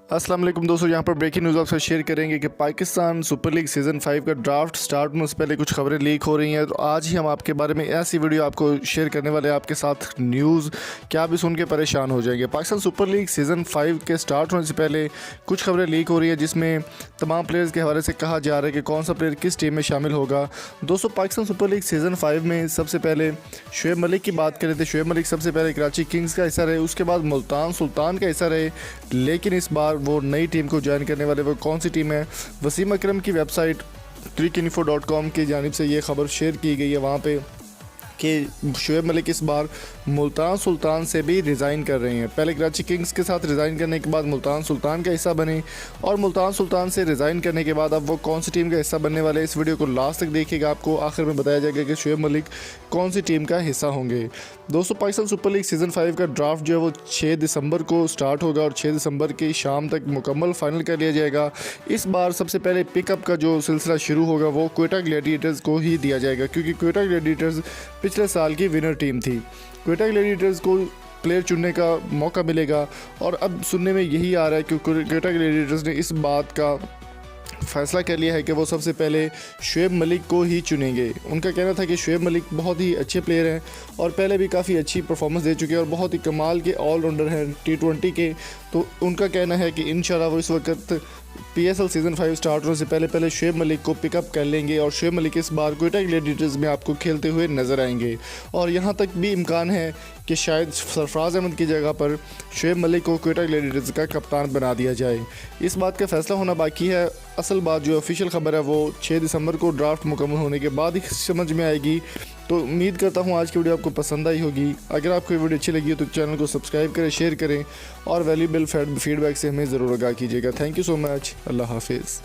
अस्सलाम वालेकुम दोस्तों, यहाँ पर ब्रेकिंग न्यूज़ आपसे शेयर करेंगे कि पाकिस्तान सुपर लीग सीज़न 5 का ड्राफ्ट स्टार्ट होने से पहले कुछ खबरें लीक हो रही हैं। तो आज ही हम आपके बारे में ऐसी वीडियो आपको शेयर करने वाले हैं आपके साथ न्यूज़ कि आप भी सुन के परेशान हो जाएंगे। पाकिस्तान सुपर लीग सीज़न 5 के स्टार्ट होने से पहले कुछ खबरें लीक हो रही है, जिसमें तमाम प्लेयर्स के हवाले से कहा जा रहा है कि कौन सा प्लेयर किस टीम में शामिल होगा। दोस्तों, पाकिस्तान सुपर लीग सीज़न 5 में सबसे पहले शुएब मलिक की बात करें तो शुएब मलिक सबसे पहले कराची किंग्स का हिस्सा रहे, उसके बाद मुल्तान सुल्तान का हिस्सा रहे, लेकिन इस बार वो नई टीम को ज्वाइन करने वाले वो कौन सी टीम है। वसीम अकरम की वेबसाइट cricinfo.com की जानिब से ये खबर शेयर की गई है वहाँ पे कि शुएब मलिक इस बार मुल्तान सुल्तान से भी रिज़ाइन कर रहे हैं। पहले कराची किंग्स के साथ रिज़ाइन करने के बाद मुल्तान सुल्तान का हिस्सा बने और मुल्तान सुल्तान से रिज़ाइन करने के बाद अब वो कौन सी टीम का हिस्सा बनने वाले। इस वीडियो को लास्ट तक देखिएगा, आपको आखिर में बताया जाएगा कि शुएब मलिक कौन सी टीम का हिस्सा होंगे। दोस्तों, पाकिस्तान सुपर लीग सीज़न 5 का ड्राफ्ट जो है वो 6 दिसंबर को स्टार्ट होगा और 6 दिसंबर की शाम तक मुकम्मल फाइनल कर लिया जाएगा। इस बार सबसे पहले पिकअप का जो सिलसिला शुरू होगा वो क्वेटा ग्लैडिएटर्स को ही दिया जाएगा, क्योंकि क्वेटा ग्लैडिएटर्स पिछले साल की विनर टीम थी। क्वेटा ग्लैडिएटर्स को प्लेयर चुनने का मौका मिलेगा और अब सुनने में यही आ रहा है कि क्वेटा ग्लैडिएटर्स ने इस बात का फैसला कर लिया है कि वो सबसे पहले शुएब मलिक को ही चुनेंगे। उनका कहना था कि शुएब मलिक बहुत ही अच्छे प्लेयर हैं और पहले भी काफ़ी अच्छी परफॉर्मेंस दे चुके हैं और बहुत ही कमाल के ऑलराउंडर हैं T20 के। तो उनका कहना है कि इंशाल्लाह वो इस वक्त PSL सीज़न 5 स्टार्ट होने से पहले शुएब मलिक को पिकअप कर लेंगे और शुएब मलिक इस बार क्वेटा ग्लैडिएटर्स में आपको खेलते हुए नज़र आएंगे। और यहाँ तक भी इम्कान है कि शायद सरफराज अहमद की जगह पर शुएब मलिक को क्वेटा ग्लैडिएटर्स का कप्तान बना दिया जाए। इस बात का फैसला होना बाकी है। असल बात जो ऑफिशियल खबर है वो 6 दिसंबर को ड्राफ्ट मुकम्मल होने के बाद ही समझ में आएगी। तो उम्मीद करता हूँ आज की वीडियो आपको पसंद आई होगी। अगर आपको ये वीडियो अच्छी लगी हो तो चैनल को सब्सक्राइब करें, शेयर करें और वैल्यूएबल फीडबैक से हमें ज़रूर आगाह कीजिएगा। Thank you so much. अल्लाह हाफिज़।